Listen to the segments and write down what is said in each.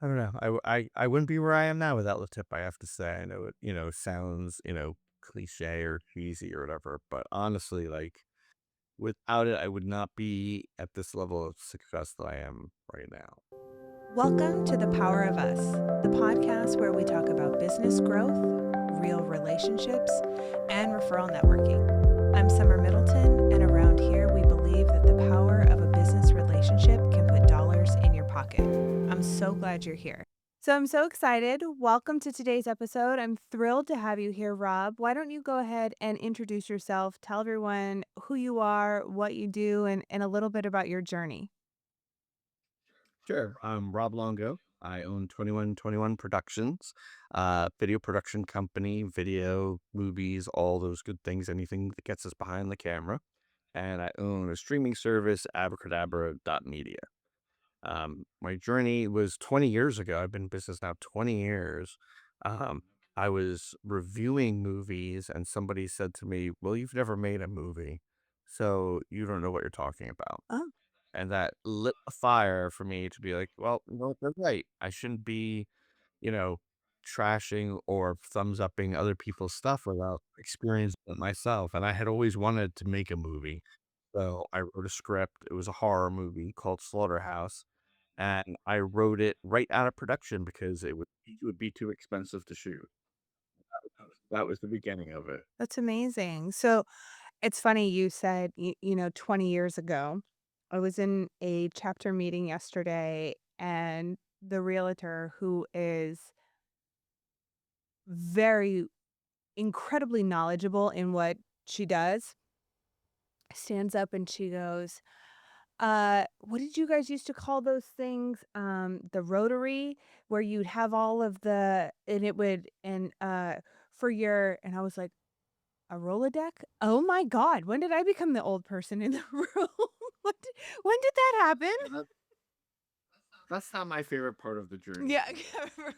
I don't know. I wouldn't be where I am now without LeTip, I have to say. I know it, sounds, cliche or cheesy or whatever, but honestly, like without it, I would not be at this level of success that I am right now. Welcome to The Power of Us, the podcast where we talk about business growth, real relationships, and referral networking. I'm Summer Middleton, and around here we believe that the power of a business relationship can put dollars in your pocket. I'm so glad you're here. So I'm so excited. Welcome to today's episode. I'm thrilled to have you here, Rob. Why don't you go ahead and introduce yourself, tell everyone who you are, what you do, and a little bit about your journey. Sure. I'm Rob Longo. I own 2121 Productions, video production company, video, movies, all those good things, anything that gets us behind the camera. And I own a streaming service, abracadabra.media. My journey was 20 years ago. I've been in business now 20 years. Um, I was reviewing movies and somebody said to me, well, you've never made a movie, so you don't know what you're talking about. Oh, And that lit a fire for me to be like, well, no, they're right. I shouldn't be, you know, trashing or thumbs upping other people's stuff without experiencing it myself. And I had always wanted to make a movie. So I wrote a script. It was a horror movie called Slaughterhouse. And I wrote it right out of production because it would be too expensive to shoot. That was the beginning of it. that's amazing. So it's funny you said, 20 years ago, I was in a chapter meeting yesterday, and the realtor, who is very incredibly knowledgeable in what she does, stands up and she goes, what did you guys used to call those things? The rotary, where you'd have all of the, and it would, and for your, and I was like, a Rolodeck? Oh my God, when did I become the old person in the room? What did when did that happen? Yeah, that's not my favorite part of the journey. Yeah,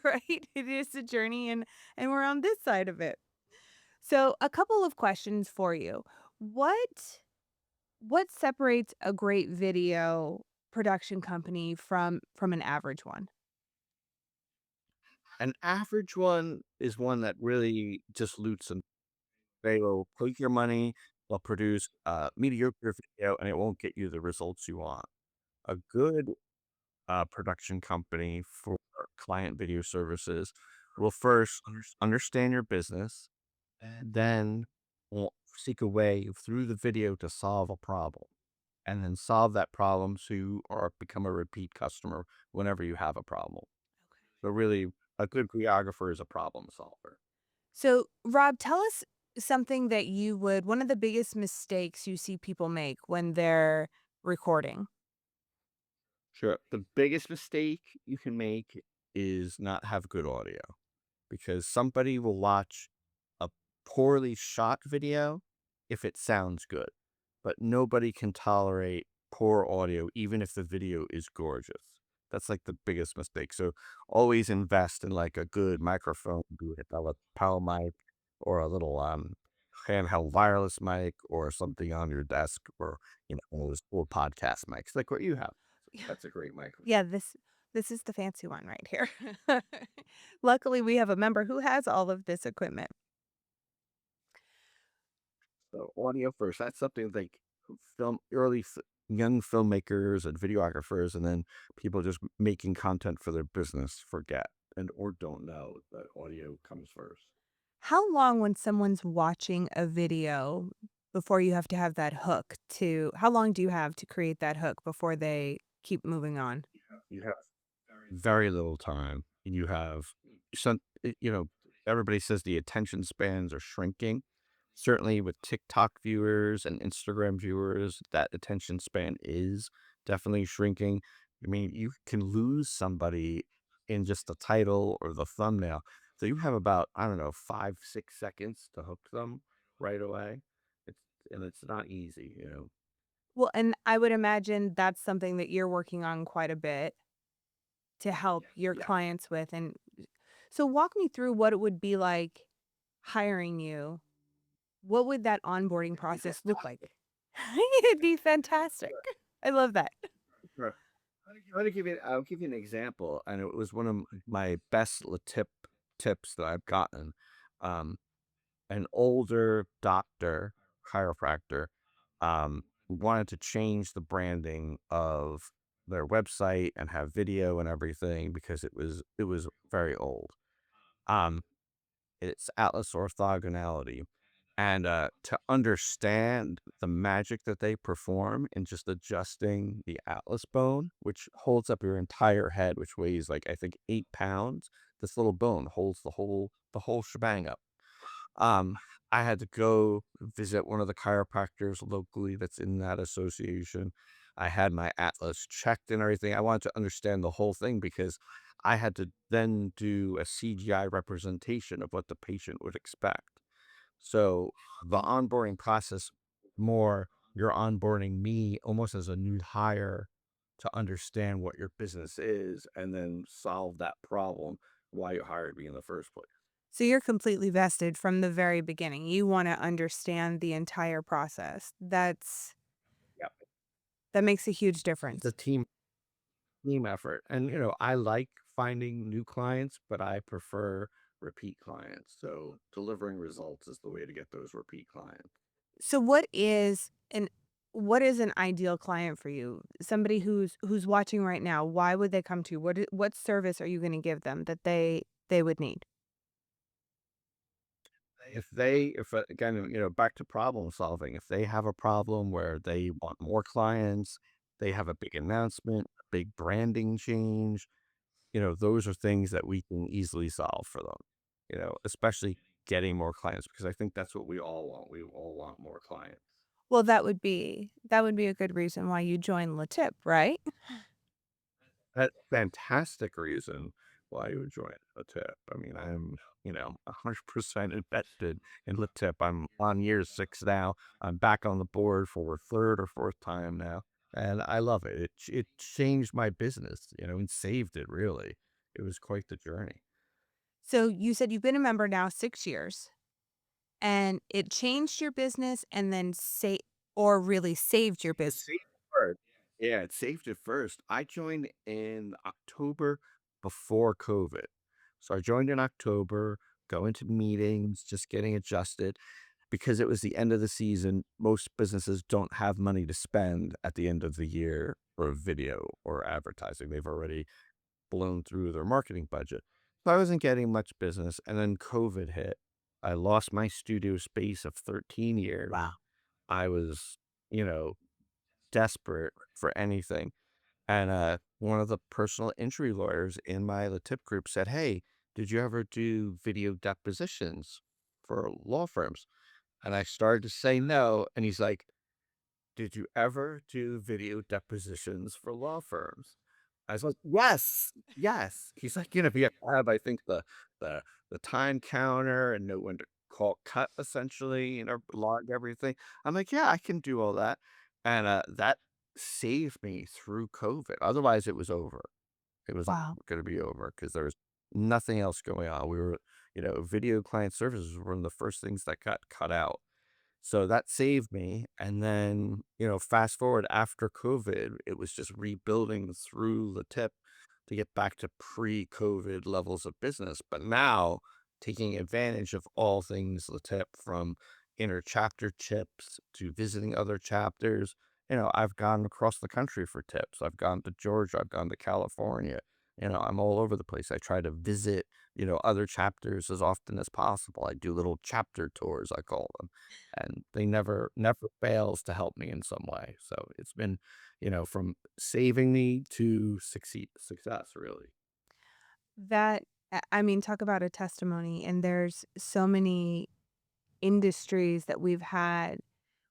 right? It is a journey, and we're on this side of it. So, a couple of questions for you. What what separates a great video production company from an average one? An average one is one that really just loots and they will take your money, they'll produce a mediocre video, and it won't get you the results you want. A good production company for client video services will first understand your business and then will seek a way through the video to solve a problem and then solve that problem so you or become a repeat customer whenever you have a problem. So really, a good choreographer is a problem solver. So, Rob, tell us something that you would one of the biggest mistakes you see people make when they're recording. Sure. The biggest mistake you can make is not have good audio because somebody will watch a poorly shot video if it sounds good, but nobody can tolerate poor audio, even if the video is gorgeous. That's like the biggest mistake. So always invest in like a good microphone, be it a lapel mic or a little handheld wireless mic or something on your desk or one of those cool podcast mics like what you have. That's a great microphone. Yeah, this is the fancy one right here. Luckily, we have a member who has all of this equipment. So audio first. That's something like young filmmakers and videographers, and then people just making content for their business forget and or don't know that audio comes first. How long when someone's watching a video before you have to have that hook to how long do you have to create that hook before they keep moving on? You have very little time. You have some, everybody says the attention spans are shrinking. Certainly with TikTok viewers and Instagram viewers, that attention span is definitely shrinking. I mean, you can lose somebody in just the title or the thumbnail. So you have about, I don't know, 5, 6 seconds to hook them right away. It's not easy. Well, and I would imagine that's something that you're working on quite a bit to help your Yeah. clients with, and so walk me through what it would be like hiring you. What would that onboarding process look like? It'd be fantastic. I love that. Sure. I'll give you an example, and it was one of my best LeTip tips that I've gotten. Um, an older doctor, chiropractor, wanted to change the branding of their website and have video and everything because it was very old. Um, it's Atlas orthogonality. And to understand the magic that they perform in just adjusting the atlas bone, which holds up your entire head, which weighs like I think 8 pounds, this little bone holds the whole shebang up. Um, I had to go visit one of the chiropractors locally that's in that association. I had my atlas checked and everything. I wanted to understand the whole thing because I had to then do a CGI representation of what the patient would expect. So the onboarding process, more you're onboarding me almost as a new hire to understand what your business is and then solve that problem why you hired me in the first place. So you're completely vested from the very beginning. You want to understand the entire process. Yeah. That makes a huge It's a difference. team effort. And I like finding new clients, but I prefer repeat clients. So delivering results is the way to get those repeat clients. So what is an ideal client for you? Somebody who's watching right now, why would they come to you? What service are you going to give them that they would need? If again, back to problem solving, if they have a problem where they want more clients, they have a big announcement, a big branding change, those are things that we can easily solve for them, especially getting more clients because I think that's what we all want. We all want more clients. Well, that would be a good reason why you joined LeTip, right? That fantastic reason why you would join a tip. I mean, I'm, 100% invested in LeTip. I'm on year 6 now. I'm back on the board for a third or fourth time now, and I love it. It changed my business, and saved it really. It was quite the journey. So you said you've been a member now 6 years and it changed your business and then say or really saved your It business. saved it first. Yeah, it saved it first. I joined in October before COVID. So I joined in October, going to meetings, just getting adjusted. Because it was the end of the season, most businesses don't have money to spend at the end of the year for video or advertising. They've already blown through their marketing budget. So I wasn't getting much business. And then COVID hit. I lost my studio space of 13 years. Wow. I was, you know, desperate for anything. And one of the personal injury lawyers in my LeTip group said, "Hey, did you ever do video depositions for law firms?" And I started to say no. And he's like, "Did you ever do video depositions for law firms?" I was like, "Yes, yes." He's like, "You have to have, I think, the the time counter and know when to call cut, essentially, log everything." I'm like, "Yeah, I can do all that." And that saved me through COVID. Otherwise, it was over. It was Wow. going to be over because there was nothing else going on. Video client services were one of the first things that got cut out. So that saved me, and then, fast forward after COVID, it was just rebuilding through the tip to get back to pre-COVID levels of business, but now taking advantage of all things the tip from inner chapter tips to visiting other chapters. I've gone across the country for tips. I've gone to Georgia, I've gone to California. I'm all over the place. I try to visit, other chapters as often as possible. I do little chapter tours, I call them, and they never fails to help me in some way. So it's been, from saving me to success, really. I mean, talk about a testimony, and there's so many industries that we've had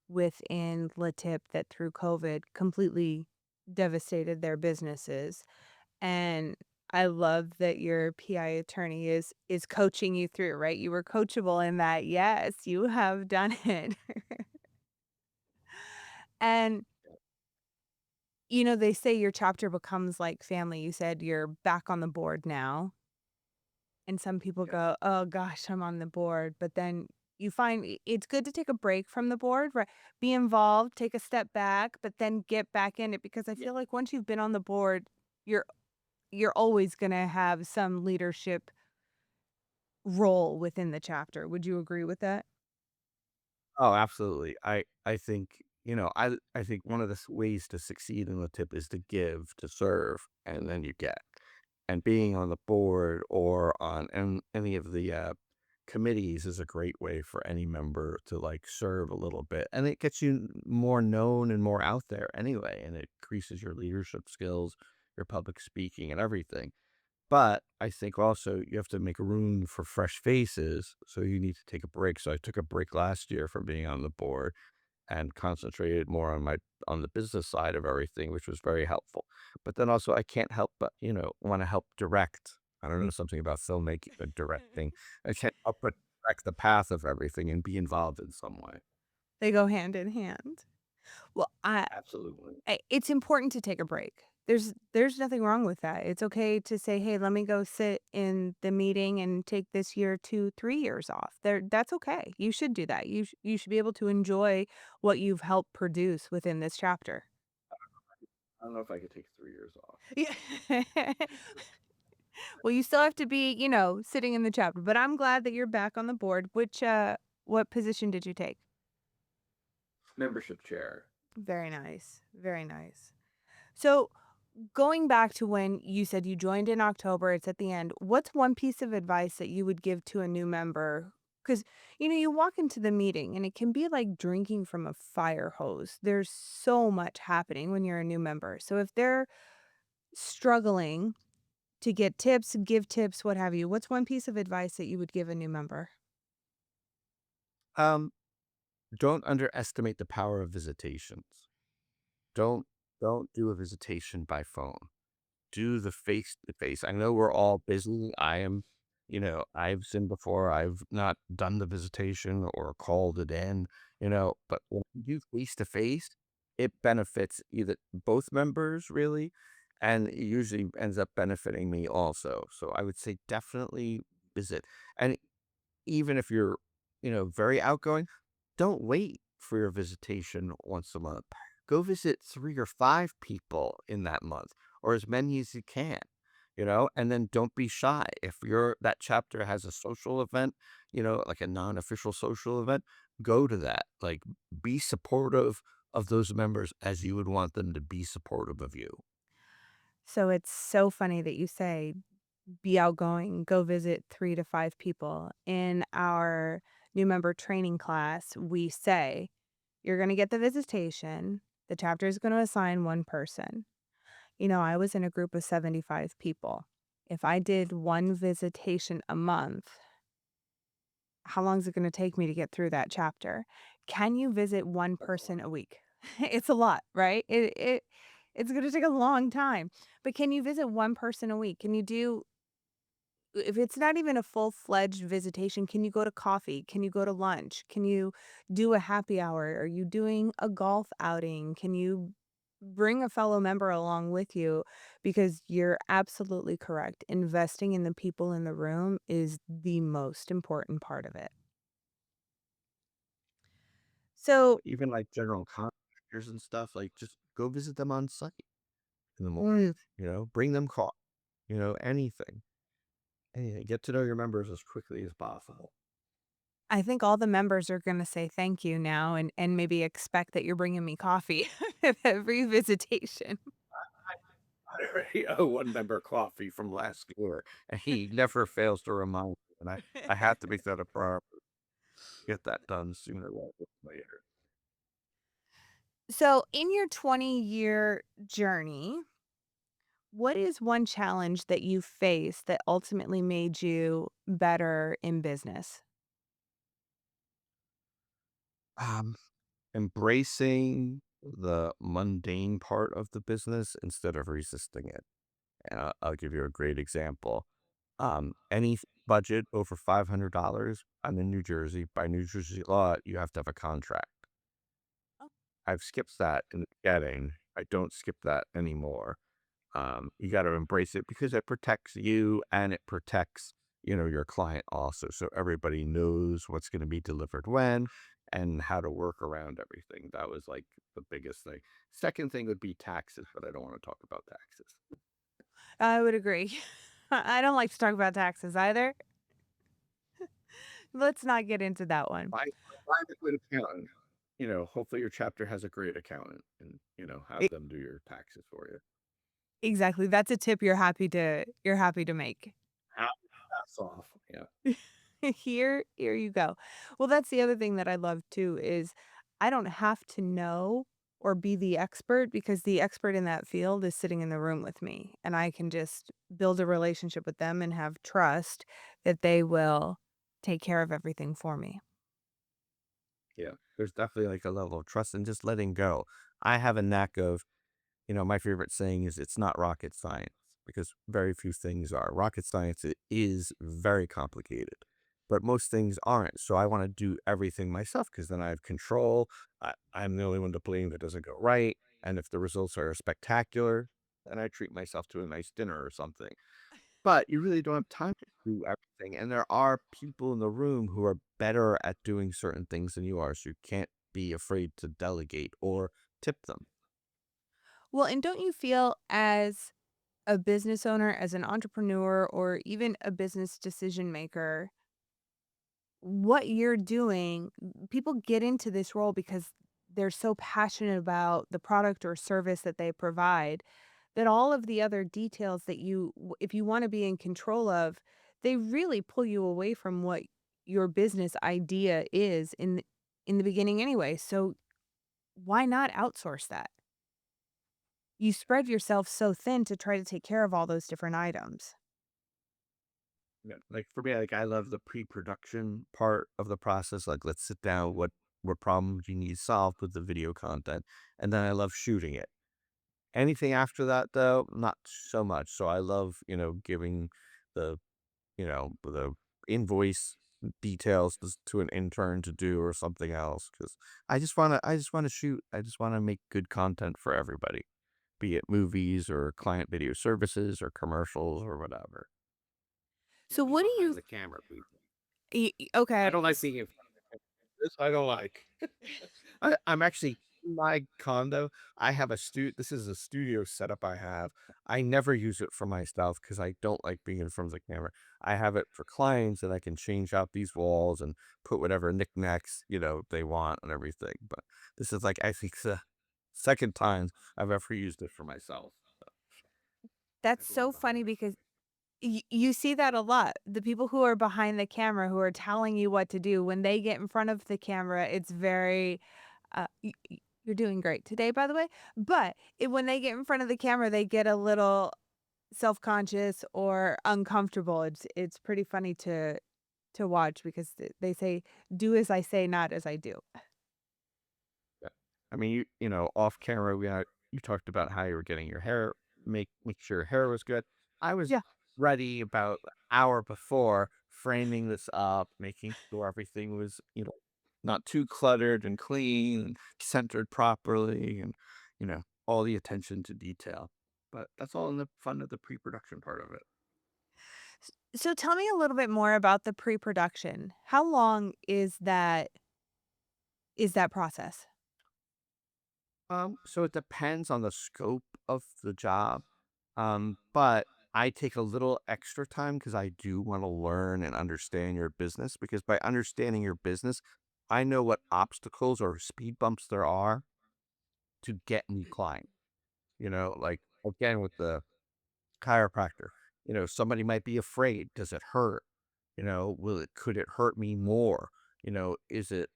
within LaTip that through COVID completely devastated their businesses. And I love that your PI attorney is coaching you through, right? You were coachable in that. Yes, you have done it. And they say your chapter becomes like family. You said you're back on the board now. And some people Yeah. go, "Oh gosh, I'm on the board." But then you find it's good to take a break from the board, right? Be involved, take a step back, but then get back in it because I Yeah. feel like once you've been on the board, you're you're always going to have some leadership role within the chapter. Would you agree with that? Oh, absolutely. I think, I think one of the ways to succeed in the tip is to give, to serve, and then you get. And being on the board or on any of the committees is a great way for any member to like serve a little bit. And it gets you more known and more out there anyway. And it increases your leadership skills, your public speaking, and everything. But I think also you have to make room for fresh faces. So you need to take a break. So I took a break last year from being on the board and concentrated more on the business side of everything, which was very helpful. But then also I can't help but, want to help direct. I don't know something about filmmaking, but directing. I can't help but direct the path of everything and be involved in some way. They go hand in hand. Well, Absolutely. it's important to take a break. There's nothing wrong with that. It's okay to say, "Hey, let me go sit in the meeting and take this year, 2, 3 years off." That's okay. You should do that. You should be able to enjoy what you've helped produce within this chapter. I don't know if I could take 3 years off. Yeah. Well, you still have to be, sitting in the chapter, but I'm glad that you're back on the board. What position did you take? Membership chair. Very nice. Very nice. So, going back to when you said you joined in October, it's at the end. What's one piece of advice that you would give to a new member? Because, you walk into the meeting and it can be like drinking from a fire hose. There's so much happening when you're a new member. So, if they're struggling to get tips, give tips, what have you, what's one piece of advice that you would give a new member? Um, don't underestimate the power of visitations. Don't don't do a visitation by phone. Do the face to face. I know we're all busy. I've sinned before. I've not done the visitation or called it in, but when you do face to face, it benefits either both members really, and it usually ends up benefiting me also. So I would say definitely visit. And even if you're, very outgoing, don't wait for your visitation once a month. Go visit 3 or 5 people in that month or as many as you can, and then don't be shy. If that chapter has a social event, like a non-official social event, go to that. Like be supportive of those members as you would want them to be supportive of you. So it's so funny that you say be outgoing, go visit 3 to 5 people. In our new member training class, we say, "You're gonna get the visitation, the chapter is gonna assign 1 person." I was in a group of 75 people. If I did 1 visitation a month, how long is it gonna take me to get through that chapter? Can you visit 1 That's a person lot. a week? It's a lot, right? It's gonna take a long time, but can you visit 1 person a week? Can you do if it's not even a full-fledged visitation, can you go to coffee? Can you go to lunch? Can you do a happy hour? Are you doing a golf outing? Can you bring a fellow member along with you? Because you're absolutely correct. Investing in the people in the room is the most important part of it. So, Even like general contractors and stuff, like just go visit them on site in the morning, bring them coffee, anything. Anything. Get to know your members as quickly as possible. I think all the members are gonna say thank you now and maybe expect that you're bringing me coffee at every visitation. I already owe one member coffee from last year, and he never fails to remind me, and I have to make that a priority. Get that done sooner rather than later. So, in your 20-year journey, what is one challenge that you faced that ultimately made you better in business? Um, Embracing the mundane part of the business instead of resisting it. And I'll give you a great example. Any budget over $500, I'm in New Jersey. By New Jersey law, you have to have a contract. Oh. I've skipped that in the beginning. I don't skip that anymore. You got to embrace it because it protects you and it protects, your client also. So everybody knows what's going to be delivered when and how to work around everything. That was like the biggest thing. Second thing would be taxes, but I don't want to talk about taxes. I would agree. I don't like to talk about taxes either. Let's not get into that one. Find a good accountant. Hopefully your chapter has a great accountant and, have E them do your taxes for you. exactly, that's a tip you're happy to make. That's off. Yeah. Here you go. Well, that's the other thing that I love too is I don't have to know or be the expert because the expert in that field is sitting in the room with me, and I can just build a relationship with them and have trust that they will take care of everything for me. Yeah. There's definitely like a level of trust and just letting go. I have a knack of, my favorite saying is it's not rocket science because very few things are. Rocket science is very complicated, but most things aren't. So I want to do everything myself because then I have control. I'm the only one to blame if it doesn't go right. And if the results are spectacular, then I treat myself to a nice dinner or something. But you really don't have time to do everything. And there are people in the room who are better at doing certain things than you are. So you can't be afraid to delegate or tip them. Well, and don't you feel as a business owner, as an entrepreneur, or even a business decision maker, what you're doing, people get into this role because they're so passionate about the product or service that they provide that all of the other details that if you want to be in control of, they really pull you away from what your business idea is in the beginning anyway. So why not outsource that? You spread yourself so thin to try to take care of all those different items. Yeah. Like for me, like I love the pre-production part of the process. Like let's sit down, what problems you need solved with the video content. And then I love shooting it. Anything after that though, not so much. So I love, giving the, the invoice details to an intern to do or something else. Cause I just wanna shoot. I just wanna make good content for everybody, be it movies or client video services or commercials or whatever. So Be what do behind you the camera, people. I okay. don't like being in front of the camera. This I don't like. I'm actually in my condo. I have this is a studio setup I have. I never use it for myself because I don't like being in front of the camera. I have it for clients and I can change out these walls and put whatever knickknacks, they want and everything. But this is like I think the second time I've ever used it for myself. That's Everyone so behind funny the because you see that a lot. The people who are behind the camera who are telling you what to do, when they get in front of the camera, it's very, you're doing great today, by the way. But when they get in front of the camera, they get a little self-conscious or uncomfortable. It's pretty funny to watch because they say, "Do as I say, not as I do." Yeah. I mean, off camera, you talked about how you were getting your hair, make sure your hair was good. I was Yeah. ready about an hour before, framing this up, making sure everything was, not too cluttered and clean and centered properly and, all the attention to detail. But that's all in the fun of the pre-production part of it. So tell me a little bit more about the pre-production. How long is that process? So it depends on the scope of the job. But I take a little extra time because I do want to learn and understand your business because by understanding your business, I know what obstacles or speed bumps there are to get new clients. Like again with the chiropractor, somebody might be afraid. Does it hurt? Could it hurt me more? Is it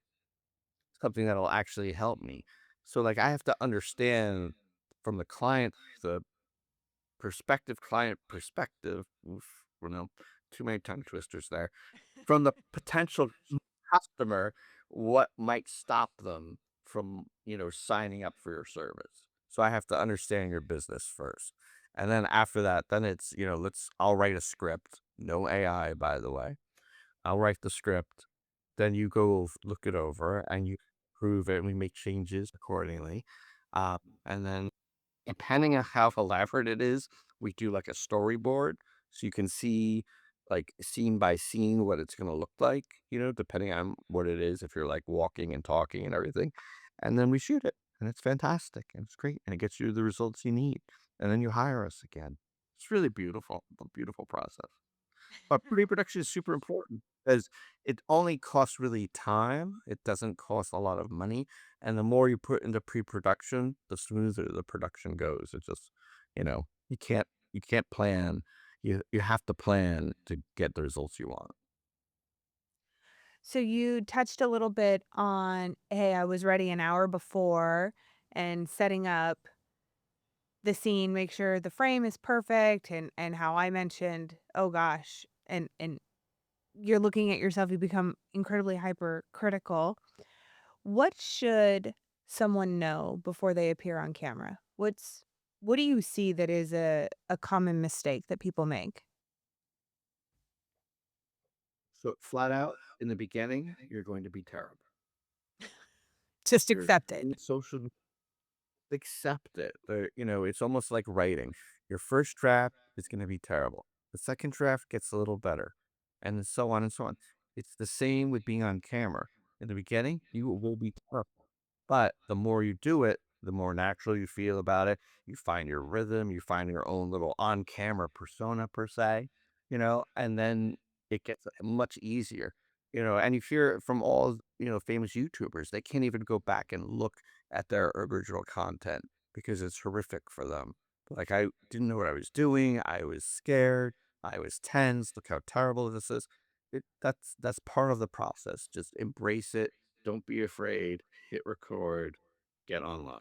something that'll actually help me? So like I have to understand from the client, the client perspective, oof, too many tongue twisters there. From the potential customer, what might stop them from, signing up for your service. So I have to understand your business first. And then after that, then it's, I'll write a script. No AI, by the way. I'll write the script. Then you go look it over and you approve it and we make changes accordingly. And then depending on how elaborate it is, we do like a storyboard so you can see, like scene by scene what it's gonna look like, depending on what it is, if you're like walking and talking and everything. And then we shoot it and it's fantastic and it's great and it gets you the results you need. And then you hire us again. It's really beautiful, a beautiful process. But pre-production is super important because it only costs really time. It doesn't cost a lot of money. And the more you put into pre-production, the smoother the production goes. It just, you can't plan. You have to plan to get the results you want. So you touched a little bit on, hey, I was ready an hour before and setting up the scene, make sure the frame is perfect and how I mentioned, oh gosh, and you're looking at yourself, you become incredibly hypercritical. What should someone know before they appear on camera? What do you see that is a common mistake that people make? So flat out in the beginning, you're going to be terrible. Just You're accept it. in social accept it. It's almost like writing. Your first draft is going to be terrible. The second draft gets a little better, and so on and so on. It's the same with being on camera. In the beginning, you will be terrible, but the more you do it, the more natural you feel about it. You find your rhythm. You find your own little on-camera persona per se. And then it gets much easier. And you hear it from all famous YouTubers. They can't even go back and look at their original content because it's horrific for them. Like, I didn't know what I was doing. I was scared. I was tense. Look how terrible this is. That's part of the process. Just embrace it. Don't be afraid. Hit record. Get online.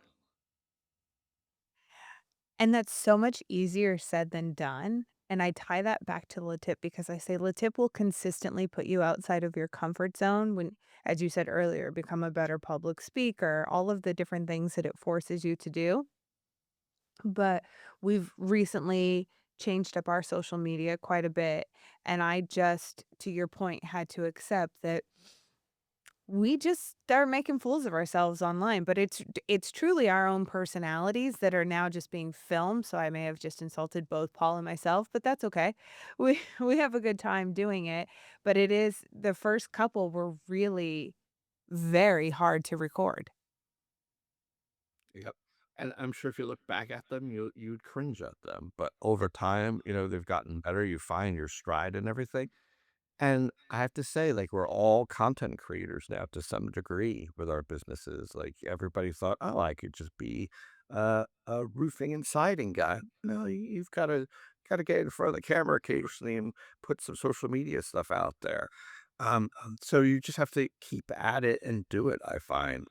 And that's so much easier said than done, and I tie that back to LeTip because I say LeTip will consistently put you outside of your comfort zone when, as you said earlier, become a better public speaker, all of the different things that it forces you to do. But we've recently changed up our social media quite a bit, and I just, to your point, had to accept that we just start making fools of ourselves online, but it's truly our own personalities that are now just being filmed, so I may have just insulted both Paul and myself, but that's okay. We have a good time doing it, but it is the first couple were really very hard to record. Yep. And I'm sure if you look back at them, you'd cringe at them. But over time, they've gotten better. You find your stride and everything. And I have to say, like, we're all content creators now to some degree with our businesses. Like, everybody thought, oh, I could just be a roofing and siding guy. No, you've got to get in front of the camera occasionally and put some social media stuff out there. So you just have to keep at it and do it, I find.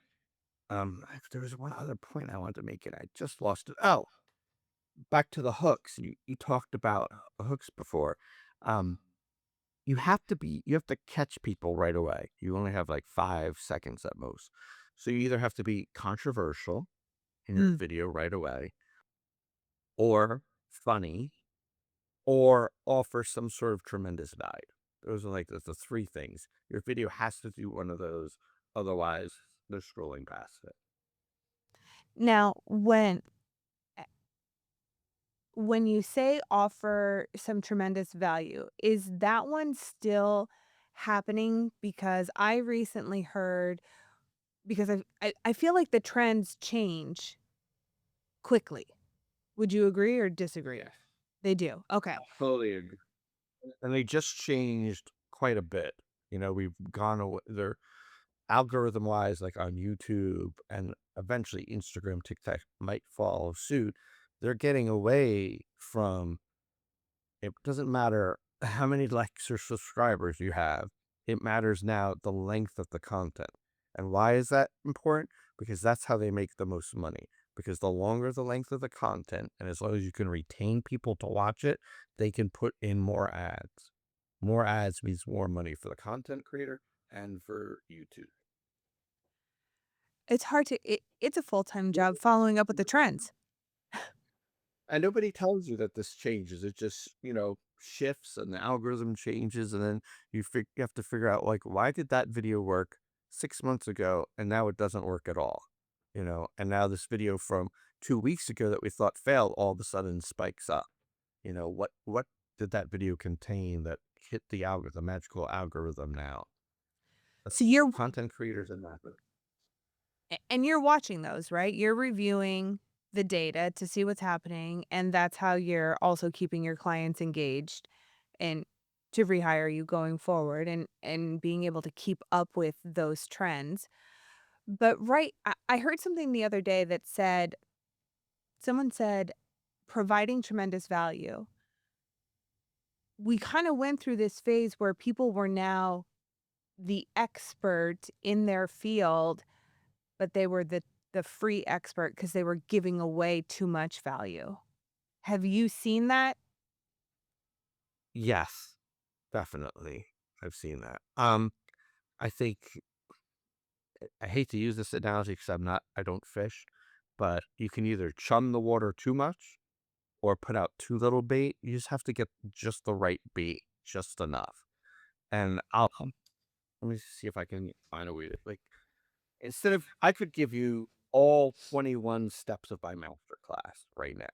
There was one other point I wanted to make, and I just lost it. Oh, back to the hooks. You talked about hooks before. Um, you have to catch people right away. You only have like 5 seconds at most. So you either have to be controversial in your Mm. video right away, or funny, or offer some sort of tremendous value. Those are like the three things. Your video has to do one of those, otherwise they're scrolling past it. Now, when you say offer some tremendous value, is that one still happening? Because I recently heard because I feel like the trends change quickly. Would you agree or disagree? Yeah, They do. Okay. totally agree. And they just changed quite a bit. We've gone away. They're algorithm wise, like on YouTube and eventually Instagram, TikTok might follow suit. They're getting away from it. Doesn't matter how many likes or subscribers you have, it matters now the length of the content. And why is that important? Because that's how they make the most money. Because the longer the length of the content, and as long as you can retain people to watch it, they can put in more ads. More ads means more money for the content creator and for YouTube. It's hard to it's a full-time job following up with the trends. And nobody tells you that this changes. It just, shifts and the algorithm changes. And then you have to figure out, like, why did that video work 6 months ago and now it doesn't work at all? And now this video from 2 weeks ago that we thought failed all of a sudden spikes up. What did that video contain that hit the magical algorithm now? So That's content creators in that. and you're watching those, right? You're reviewing the data to see what's happening, and that's how you're also keeping your clients engaged and to rehire you going forward and being able to keep up with those trends. But right, I heard something the other day that said someone said providing tremendous value. We kind of went through this phase where people were now the expert in their field, but they were the free expert because they were giving away too much value. Have you seen that? Yes, definitely. I've seen that. I think I hate to use this analogy because I don't fish, but you can either chum the water too much or put out too little bait. You just have to get just the right bait, just enough. And let me see if I can find a way to like instead of I could give you all 21 steps of my master class right now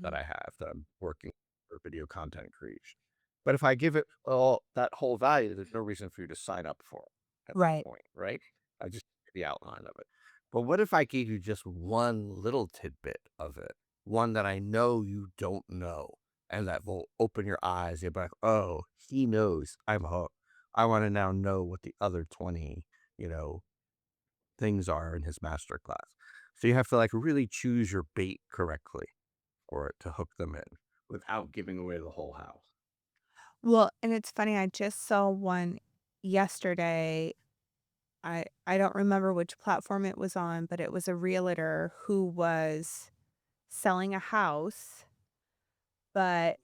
that Mhm. I have that I'm working for video content creation. But if I give it all that whole value, there's no reason for you to sign up for it at that Right. point, right? I just give the outline of it. But what if I gave you just one little tidbit of it, one that I know you don't know, and that will open your eyes? You'll be like, oh, he knows. I'm hooked. I want to now know what the other 20, you know, things are in his master class. So you have to like really choose your bait correctly for it to hook them in without giving away the whole house. Well, and it's funny, I just saw one yesterday. I don't remember which platform it was on, but it was a realtor who was selling a house, but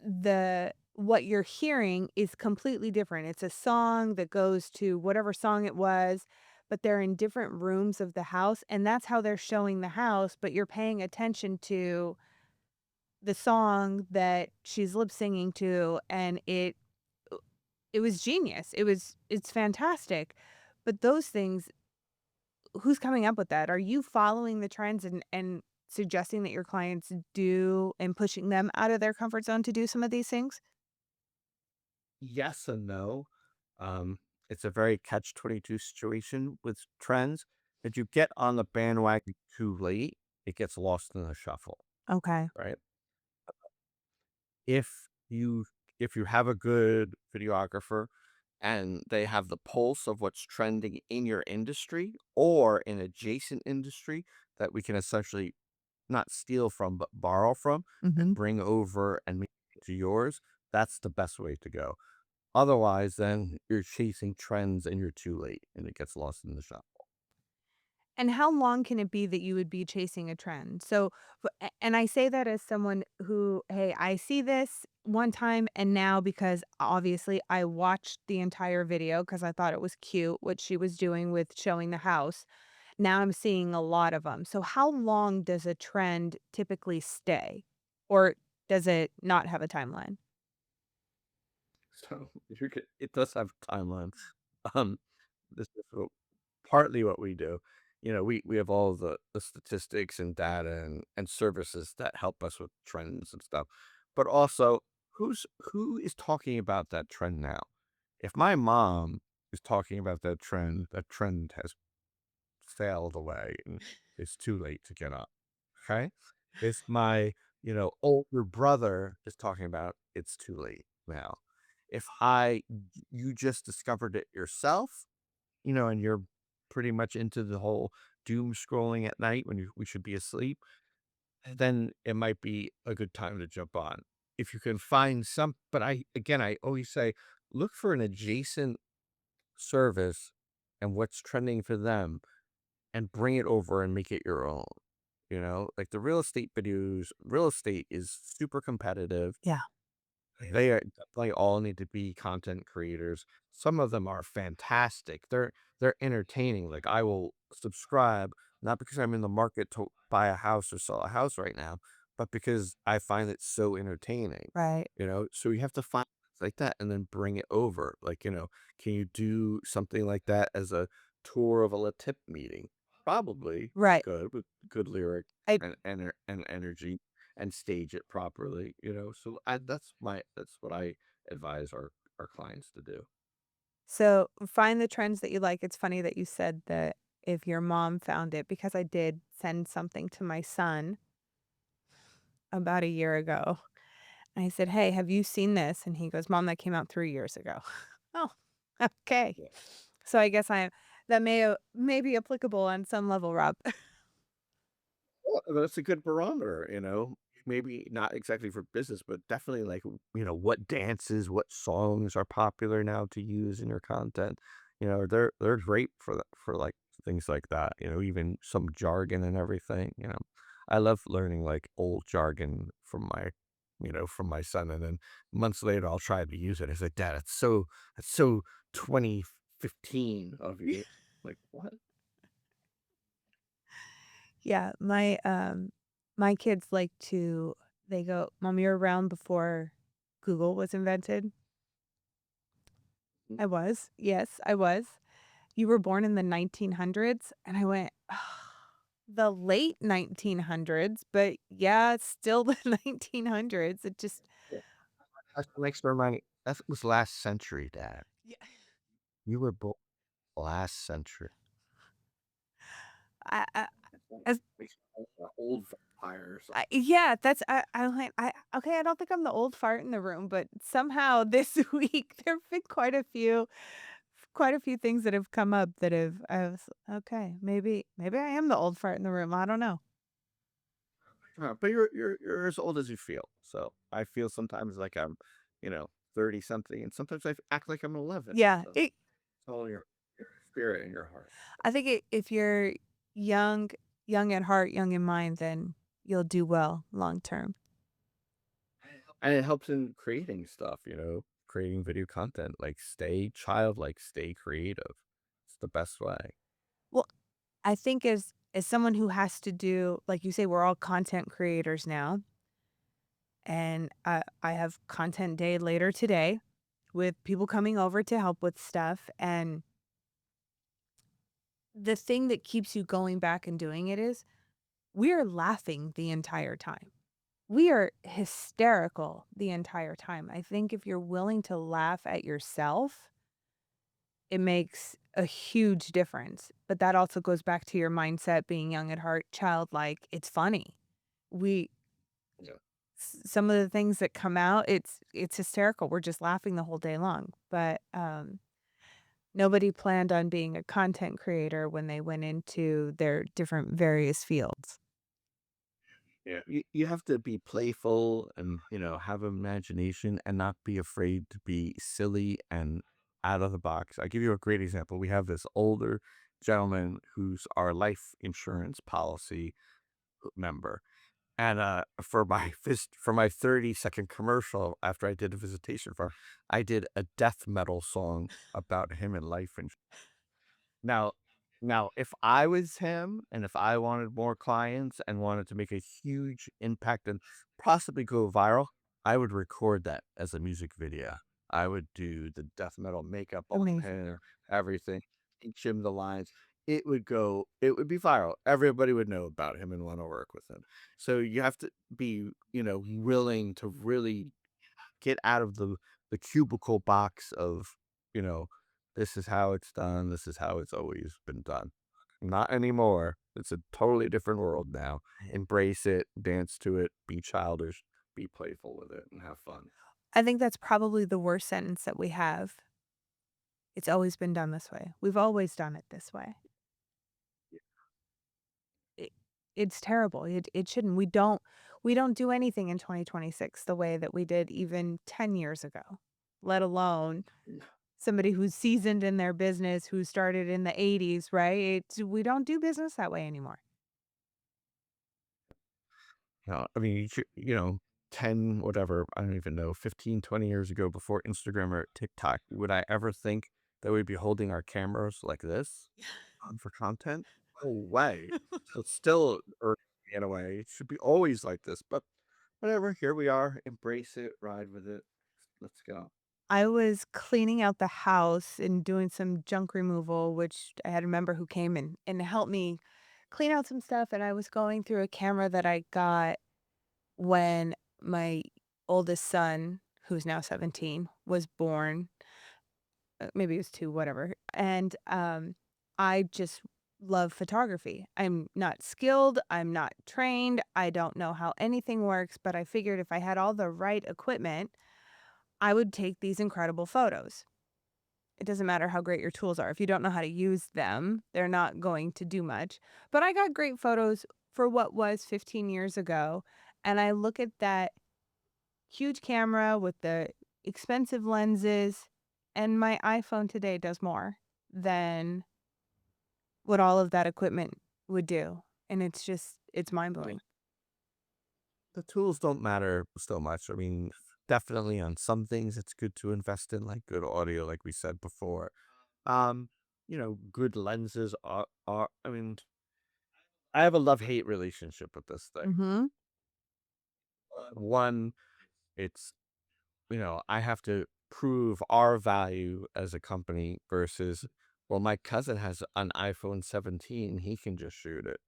the what you're hearing is completely different. It's a song that goes to whatever song it was, but they're in different rooms of the house, and that's how they're showing the house, but you're paying attention to the song that she's lip singing to, and it was genius. It's fantastic. But those things, who's coming up with that? Are you following the trends and suggesting that your clients do and pushing them out of their comfort zone to do some of these things? Yes and no. Um, it's a very catch-22 situation with trends. If you get on the bandwagon too late, it gets lost in the shuffle, Okay. right? If you if you have a good videographer and they have the pulse of what's trending in your industry or in adjacent industry that we can essentially not steal from, but borrow from and Mhm. bring over and make it to yours, that's the best way to go. Otherwise, then you're chasing trends and you're too late and it gets lost in the shuffle. And how long can it be that you would be chasing a trend? So, and I say that as someone who, hey, I see this one time and now because obviously I watched the entire video because I thought it was cute what she was doing with showing the house. Now I'm seeing a lot of them. So, how long does a trend typically stay? Or does it not have a timeline? So it does have a timeline. Um, this is partly what we do. You know, we have all the statistics and data and services that help us with trends and stuff. But also, who is talking about that trend now? If my mom is talking about that trend has sailed away and it's too late to get up. Okay? If my, older brother is talking about it's too late now. If you just discovered it yourself, and you're pretty much into the whole doom scrolling at night when we should be asleep, then it might be a good time to jump on. If you can find but I always say, look for an adjacent service and what's trending for them and bring it over and make it your own. Like the real estate is super competitive. Yeah. They are definitely all need to be content creators. Some of them are fantastic. They're entertaining. Like I will subscribe not because I'm in the market to buy a house or sell a house right now, but because I find it so entertaining. Right. So you have to find things like that and then bring it over. Like, can you do something like that as a tour of a LeTip meeting? Probably Right. good with good lyric I and energy. and stage it properly, So that's what I advise our clients to do. So find the trends that you like. It's funny that you said that if your mom found it, because I did send something to my son about a year ago. And I said, "Hey, have you seen this?" And he goes, "Mom, that came out 3 years ago." Oh, okay. Yeah. So I guess that may be applicable on some level, Rob. Well, that's a good barometer, maybe not exactly for business, but definitely like, what dances, what songs are popular now to use in your content. They're great for like things like that, even some jargon and everything. I love learning like old jargon from my son. And then months later I'll try to use it. It's like, Dad, it's so 2015 of you. Like, what? Yeah, my kids like to they go, "Mom, you're around before Google was invented?" I was. Yes, I was. "You were born in the 1900s?" And I went, "The late 1900s, but yeah, it's still the 1900s." It just That's what makes me remind that was last century, Dad. yeah. You were born last century. I That's what as makes me think of old vampire or something. yeah, I'm like, okay, I don't think I'm the old fart in the room, but somehow this week there've been quite a few things that have come up that have I was okay, maybe I am the old fart in the room. I don't know. But you're as old as you feel. So I feel sometimes like I'm, 30 something, and sometimes act like I'm 11. Yeah, So it's all your spirit and your heart. I think if you're young, young at heart, young in mind, then you'll do well long term. And it helps in creating stuff, creating video content. Like stay childlike, stay creative. It's the best way. Well, I think as someone who has to do, like you say, we're all content creators now, and I have content day later today with people coming over to help with stuff, and the thing that keeps you going back and doing it is we are laughing the entire time. We are hysterical the entire time. I think if you're willing to laugh at yourself, it makes a huge difference. But that also goes back to your mindset being young at heart, childlike. It's funny. We Yeah. some of the things that come out, it's hysterical. We're just laughing the whole day long. But nobody planned on being a content creator when they went into their different various fields. Yeah, you have to be playful and, have imagination and not be afraid to be silly and out of the box. I give you a great example. We have this older gentleman who's our life insurance policy member. And for my 30-second commercial after I did a visitation for him, I did a death metal song about him and life insurance. Now if I was him and if I wanted more clients and wanted to make a huge impact and possibly go viral, I would record that as a music video. I would do the death metal makeup on Amazing. him, everything, teach him the lines. It would be viral. Everybody would know about him and wanna work with him. So you have to be, willing to really get out of the cubicle box of, you know, this is how it's done, this is how it's always been done. Not anymore. It's a totally different world now. Embrace it, dance to it, be childish, be playful with it, and have fun. I think that's probably the worst sentence that we have. It's always been done this way. We've always done it this way. It it's terrible. It shouldn't. We don't do anything in 2026 the way that we did even 10 years ago, let alone somebody who's seasoned in their business, who started in the '80s, right? We don't do business that way anymore. I mean, 10, whatever, I don't even know, 15, 20 years ago before Instagram or TikTok, would I ever think that we'd be holding our cameras like this for content? No way. So it's still early in a way. It should be always like this, but whatever. Here we are. Embrace it. Ride with it. Let's go. I was cleaning out the house and doing some junk removal, which I had a member who came and helped me clean out some stuff, and I was going through a camera that I got when my oldest son, who's now 17, was born, maybe it was 2, whatever, and, I just love photography. I'm not skilled, I'm not trained, I don't know how anything works, but I figured if I had all the right equipment, I would take these incredible photos. It doesn't matter how great your tools are. If you don't know how to use them, they're not going to do much. But I got great photos for what was 15 years ago, and I look at that huge camera with the expensive lenses, and my iPhone today does more than what all of that equipment would do, and it's Yeah. mind-blowing. The tools don't matter so much. I mean, definitely on some things it's good to invest in, like good audio, like we said before. Um, good lenses are I mean, I have a love-hate relationship with this thing. Mhm. One, it's, I have to prove our value as a company versus, well, my cousin has an iPhone 17, he can just shoot it.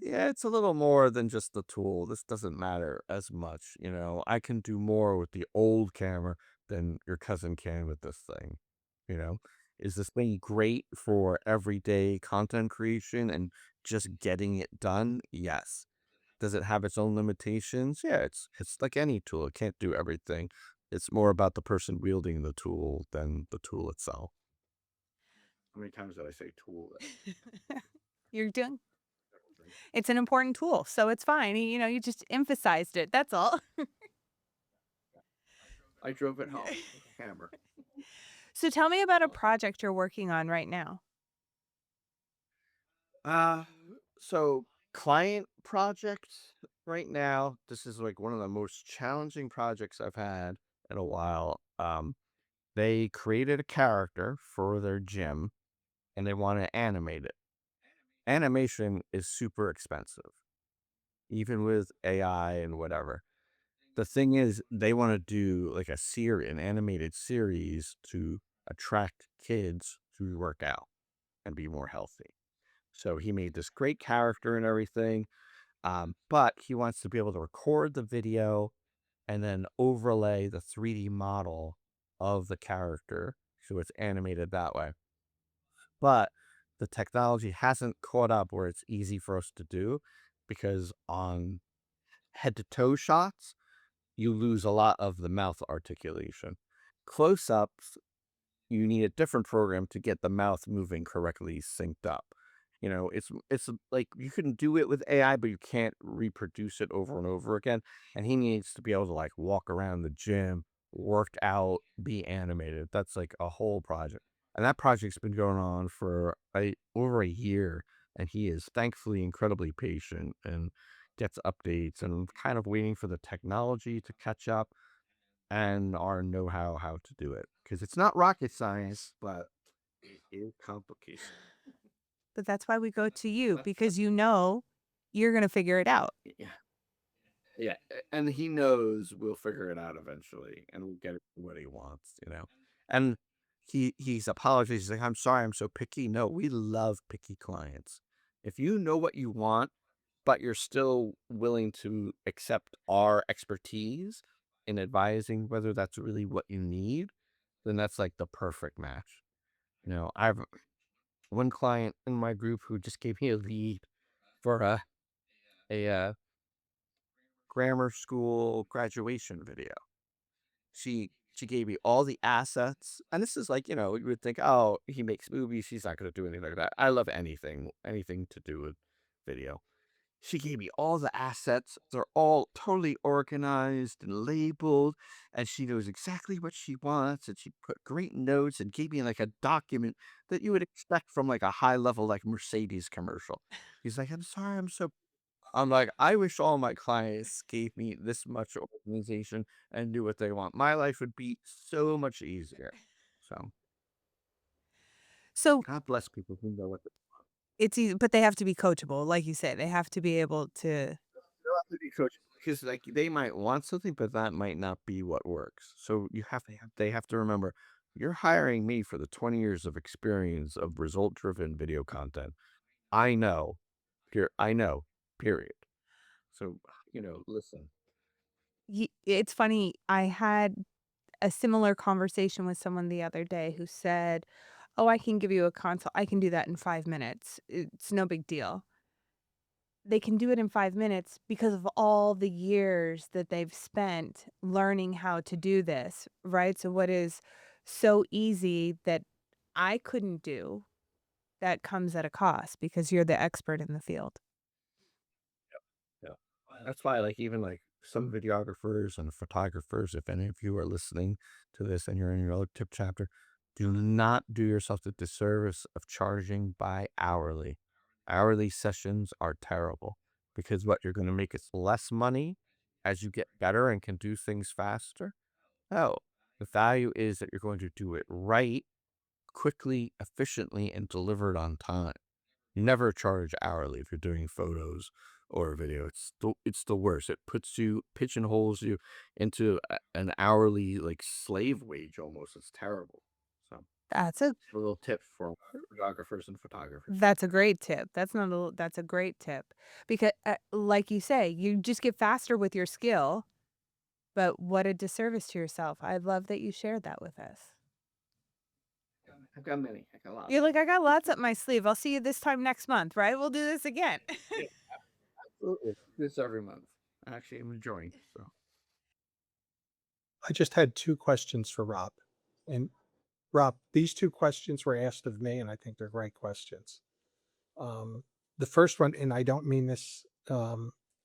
Yeah, it's a little more than just the tool. This doesn't matter as much. I can do more with the old camera than your cousin can with this thing. You know, is this thing great for everyday content creation and just getting it done? Yes. Does it have its own limitations? Yeah, it's like any tool. It can't do everything. It's more about the person wielding the tool than the tool itself. How many times did I say tool? You're doing It's an important tool, so it's fine. You just emphasized it, that's all. I drove it home with a hammer. So tell me about a project you're working on right now. Uh, so client projects right now, this is like one of the most challenging projects I've had in a while. They created a character for their gym and they want to animate it. Animation is super expensive, even with AI and whatever. The thing is, they want to do like an animated series to attract kids to work out and be more healthy. So he made this great character and everything. But he wants to be able to record the video and then overlay the 3D model of the character so it's animated that way. But the technology hasn't caught up where it's easy for us to do because on head to toe shots, you lose a lot of the mouth articulation. Close ups, you need a different program to get the mouth moving correctly synced up. It's like you can do it with AI, but you can't reproduce it over and over again. And he needs to be able to like walk around the gym, work out, be animated. That's like a whole project. And that project's been going on for over a year. And he is thankfully incredibly patient and gets updates and kind of waiting for the technology to catch up and our know-how how to do it. Because it's not rocket science, but it is complicated. But that's why we go to you because you know you're gonna figure it out. Yeah. Yeah. And he knows we'll figure it out eventually and we'll get what he wants. And he's apologized. He's like, I'm sorry, I'm so picky. No, we love picky clients. If you know what you want, but you're still willing to accept our expertise in advising whether that's really what you need, then that's like the perfect match. I've one client in my group who just gave me a lead for a grammar school graduation video. She gave me all the assets, and this is like, you would think, oh, he makes movies, he's not going to do anything like that. I love anything to do with video. She gave me all the assets. They're all totally organized and labeled, and she knows exactly what she wants. And she put great notes and gave me like a document that you would expect from like a high level like Mercedes commercial. He's like, I'm sorry, I'm like, I wish all my clients gave me this much organization and knew what they want. My life would be so much easier. So So God bless people who know what it's easy, but they have to be coachable, like you said. They have to be able to. they'll have to be coachable because, like, they might want something, but that might not be what works. So they have to remember, you're hiring me for the 20 years of experience of result-driven video content. I know, I know, period. So listen. It's funny. I had a similar conversation with someone the other day who said, "Oh, I can give you a consult. I can do that in 5 minutes. It's no big deal." They can do it in 5 minutes because of all the years that they've spent learning how to do this, right? So, what is so easy that I couldn't do, that comes at a cost because you're the expert in the field. Yeah. That's why, like, even like some videographers and photographers, if any of you are listening to this and you're in your tip chapter, do not do yourself the disservice of charging by hourly. Hourly sessions are terrible because what you're going to make is less money as you get better and can do things faster. No, the value is that you're going to do it right, quickly, efficiently, and delivered on time. You never charge hourly if you're doing photos or video. It's the worst. It pigeonholes you into an hourly, like, slave wage almost. It's terrible. So That's a a little tip for videographers and photographers. that's a great tip. That's not a that's a great tip because, like you say, you just get faster with your skill, but what a disservice to yourself. I love that you shared that with us. I've got many. I got lots. You're like, "I got lots up my sleeve. I'll see you this time next month, right? We'll do this again." Yeah, absolutely. This every month. I actually am enjoying. So I just had 2 questions for Rob. And Rob, these 2 questions were asked of me, and I think they're great questions. Um, the first one, and I don't mean this,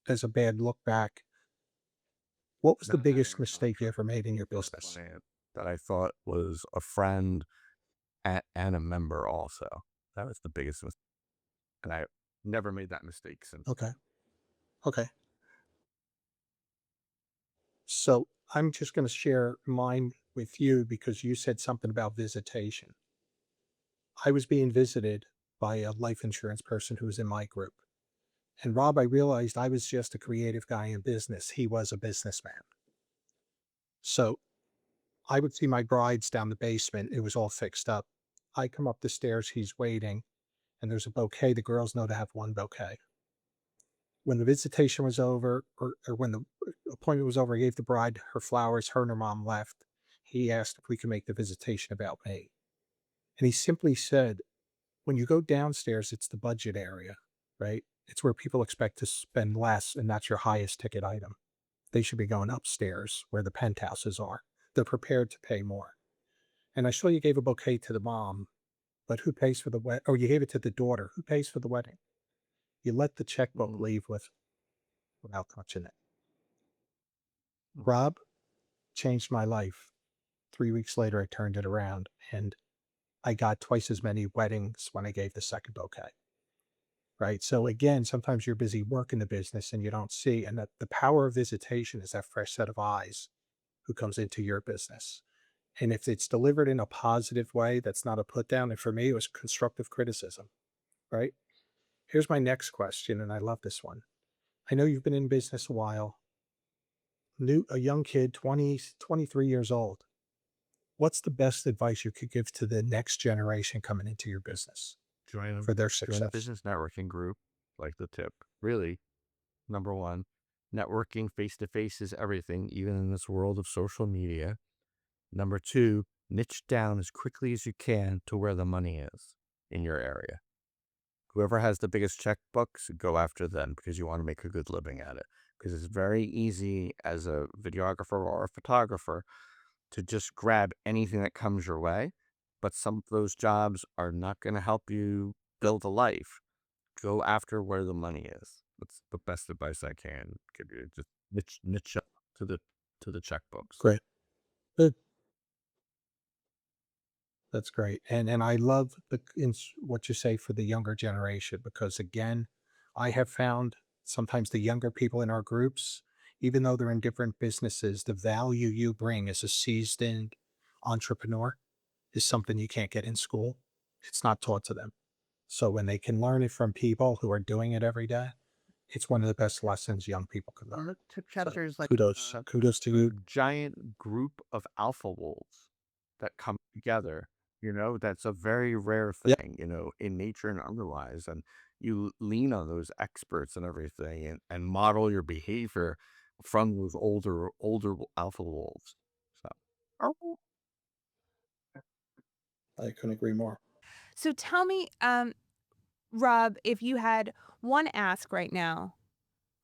as a bad look back. What was no, the biggest mistake you ever made in your business? that I thought was a friend and a member also. That was the biggest mistake. And I never made that mistake since. Okay. Okay. So I'm just going to share mine with you because you said something about visitation. I was being visited by a life insurance person who was in my group. And Rob, I realized I was just a creative guy in business. He was a businessman. So I would see my brides down the basement. It was all fixed up. I come up the stairs, he's waiting, and there's a bouquet. The girls know to have one bouquet. When the visitation was over, or when the appointment was over, I gave the bride her flowers. Her and her mom left. He asked if we could make the visitation about me. And he simply said, when you go downstairs, it's the budget area, right? It's where people expect to spend less, and that's your highest ticket item. They should be going upstairs where the penthouses are. They're prepared to pay more. And I saw you gave a bouquet to the mom, but who pays for the wedding? Oh, you gave it to the daughter. Who pays for the wedding? You let the checkbook leave without touching it. Rob changed my life. 3 weeks later, I turned it around and I got twice as many weddings when I gave the second bouquet. Right. So again, sometimes you're busy working the business and you don't see, and that the power of visitation is that fresh set of eyes who comes into your business. And if it's delivered in a positive way, that's not a put down. And for me, it was constructive criticism. Right. Here's my next question. And I love this one. I know you've been in business a while, a young kid, 20, 23 years old. What's the best advice you could give to the next generation coming into your business for their Join a success? business networking group like the tip. Really, number one, networking face to face is everything, even in this world of social media. Number two, niche down as quickly as you can to where the money is in your area. Whoever has the biggest checkbooks, go after them because you want to make a good living at it. Because it's very easy as a videographer or a photographer to just grab anything that comes your way. But some of those jobs are not going to help you build a life. Go after where the money is. That's the best advice I can give you. Just niche up to the checkbooks. Great. Good. That's great. And I love what you say for the younger generation, because again, I have found sometimes the younger people in our groups, even though they're in different businesses, the value you bring as a seasoned entrepreneur is something you can't get in school. It's not taught to them. So when they can learn it from people who are doing it every day, it's one of the best lessons young people can learn. Tip So chapters like kudos to you. giant group of alpha wolves that come together That's a very rare Yeah. thing, in nature and otherwise. And you lean on those experts and everything and model your behavior from those older alpha wolves. So, oh, I couldn't agree more. So tell me, Rob, if you had one ask right now,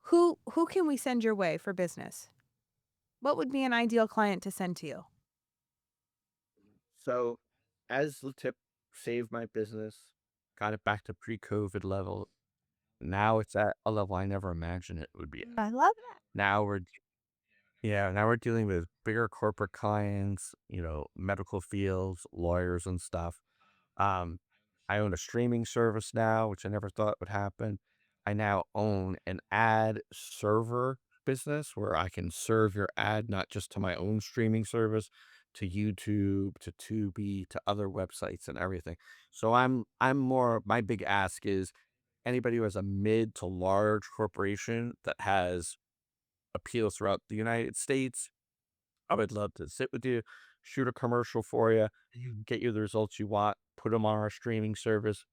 who can we send your way for business? What would be an ideal client to send to you? so as LeTip saved my business, got it back to pre-COVID level. Now it's at a level I never imagined it would be at. I love that. Now we're Yeah, now we're dealing with bigger corporate clients, medical fields, lawyers and stuff. Um, I own a streaming service now, which I never thought would happen. I now own an ad server business where I can serve your ad not just to my own streaming service, to YouTube, to Tubi, to other websites and everything. So I'm more my big ask is anybody who has a mid to large corporation that has appeals throughout the United States, I would love to sit with you, shoot a commercial for you, get you the results you want, put them on our streaming service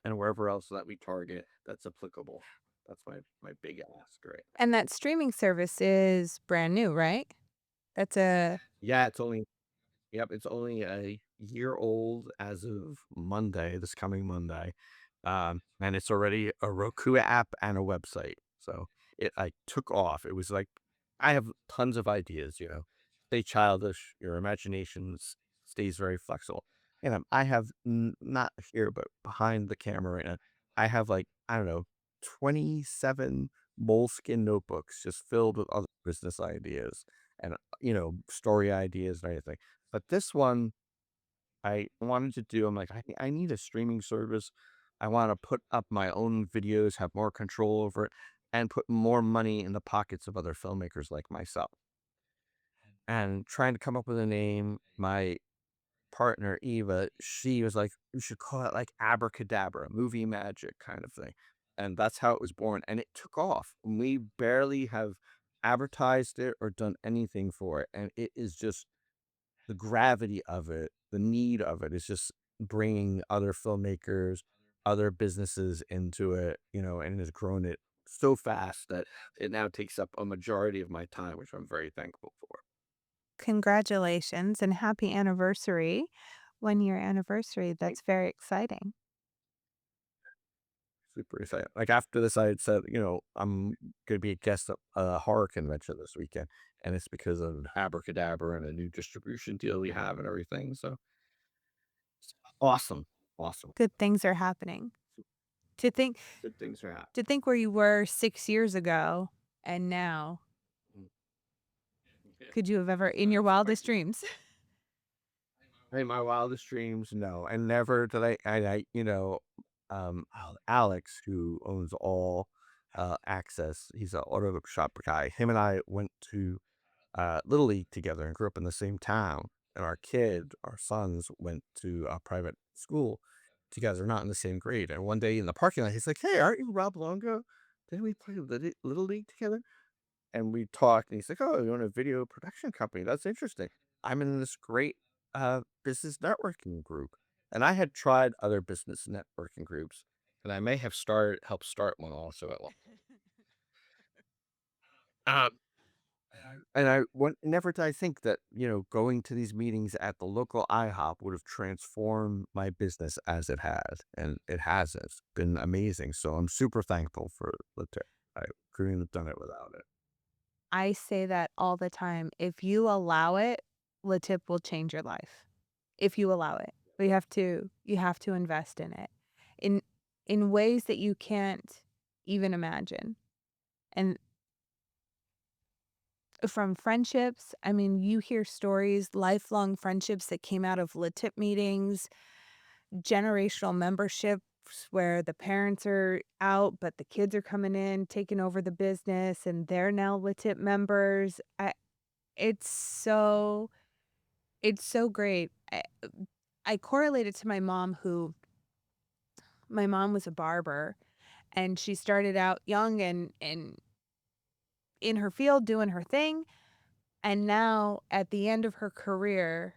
and wherever else that we target that's applicable. That's my big ask, right? And that streaming service is brand new, right? That's a Yeah, it's only a year old as of Monday, this coming Monday. And it's already a Roku app and a website. So it like took off. It was like I have tons of ideas, Stay childish, your stays very flexible. And I have not here, but behind the camera right now, I have like, I don't know, 27 moleskin notebooks just filled with other business ideas and story ideas and everything. But this one I wanted to do, I'm like, I need a streaming service. I want to put up my own videos, have more control over it, and put more money in the pockets of other filmmakers like myself. And trying to come up with a name, my partner, Eva, she was like, "You should call it like Abracadabra, movie magic kind of thing." And that's how it was born. And it took off. We barely have advertised it or done anything for it. And it is just the gravity of it, the need of it is just bringing other filmmakers, other businesses into it, and has grown it so fast that it now takes up a majority of my time, which I'm very thankful for. congratulations and happy anniversary. 1 year anniversary. That's very exciting. Super excited. Like after this, I had said, I'm going to be a guest at a horror convention this weekend. And it's because of Abracadabra and a new distribution deal we have and everything. So it's awesome. Awesome. Good things are happening. To think Good things are happening. to think where you were 6 years ago and now, Mm. Yeah. could you have ever in your It's quite wildest dreams? in my wildest dreams, no. And never did Alex, who owns all access, he's an auto shop guy. Him and I went to Little League together and grew up in the same town. And our sons went to a private school together, not in the same grade. And one day in the parking lot, he's like, "Hey, aren't you Rob Longo? Didn't we play Little League together?" And we talked, and he's like, "Oh, you own a video production company? That's interesting. I'm in this great business networking group." And I had tried other business networking groups, and I may have helped start one also at one. Um, and never did I think that going to these meetings at the local IHOP would have transformed my business as it has, and it has. It's been amazing. So I'm super thankful for the tip. I couldn't have done it without it. I say that all the time. If you allow it, LeTip will change your life. If you allow it. But you have to invest in it in in ways that you can't even imagine. And from friendships, I mean, you hear stories, lifelong friendships that came out of LeTip meetings, generational memberships where the parents are out, but the kids are coming in, taking over the business, and they're now LeTip members. It's so it's so great. I correlate it to my mom, my mom was a barber, and she started out young and in her field doing her thing, and now at the end of her career,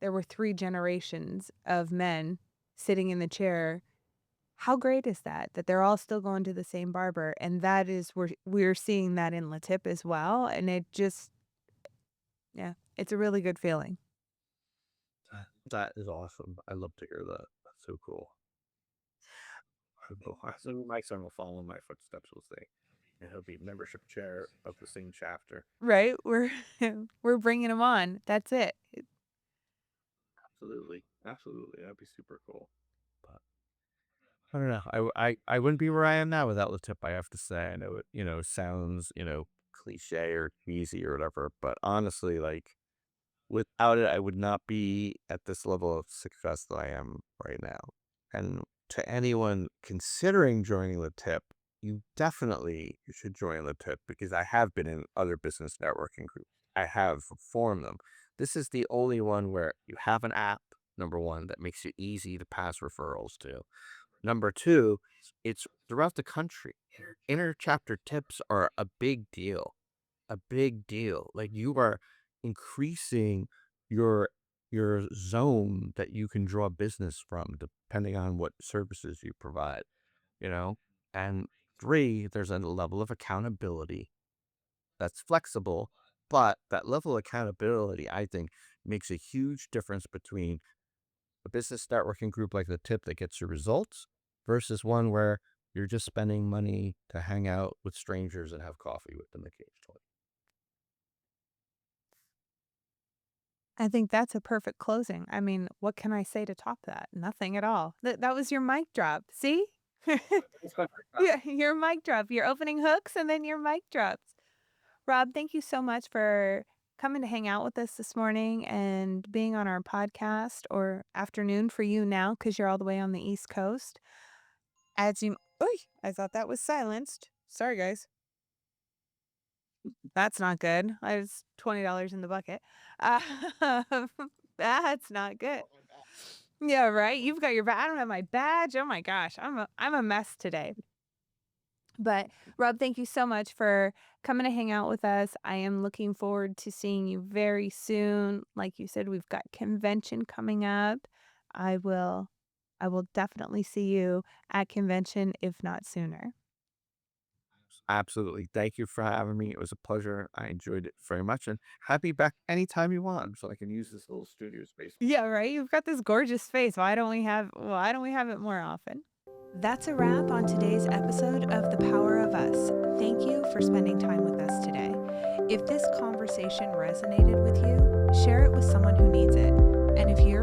there were 3 generations of men sitting in the chair. How great is that? That they're all still going to the same barber, and that is we're seeing that in LeTip as well, and it just yeah, it's a really good feeling. That is awesome. I love to hear that. That's so cool. So my son will follow in my footsteps, we'll say. And he'll be membership chair of the same chapter. Right? We're we're bringing them on. That's it. Absolutely. Absolutely. That'd be super cool. But I don't know. I wouldn't be where I am now without LeTip, I have to say. I know it, sounds, cliche or cheesy or whatever, but honestly, like, without it, I would not be at this level of success that I am right now. And to anyone considering joining LeTip, you should join LeTip, because I have been in other business networking groups. I have formed them. This is the only one where you have an app, number one, that makes it easy to pass referrals to. Number two, it's throughout the country. Inter-chapter tips are a big deal. A big deal. Like, you are increasing your zone that you can draw business from, depending on what services you provide, and 3, there's a level of accountability that's flexible, but that level of accountability, I think, makes a huge difference between a business networking group like LeTip that gets your results versus one where you're just spending money to hang out with strangers and have coffee with them occasionally. I think that's a perfect closing. I mean, what can I say to top that? Nothing at all. That was your mic drop. See? Yeah, your mic drop. Your opening hooks and then your mic drops. Rob, thank you so much for coming to hang out with us this morning and being on our podcast, or afternoon for you now because you're all the way on the East Coast. Oy, I thought that was silenced. Sorry, guys. That's not good. I was $20 in the bucket. Uh, that's not good. Yeah, right. You've got your I don't have my badge. Oh my gosh, I'm a mess today. But Rob, thank you so much for coming to hang out with us. I am looking forward to seeing you very soon. Like you said, we've got convention coming up. I will definitely see you at convention, if not sooner. Absolutely. Thank you for having me. It was a pleasure. I enjoyed it very much, and happy back anytime you want, so I can use this little studio space. Yeah, right. You've got this gorgeous space. Why don't we have it more often? That's a wrap on today's episode of The Power of Us. Thank you for spending time with us today. If this conversation resonated with you, share it with someone who needs it. And if you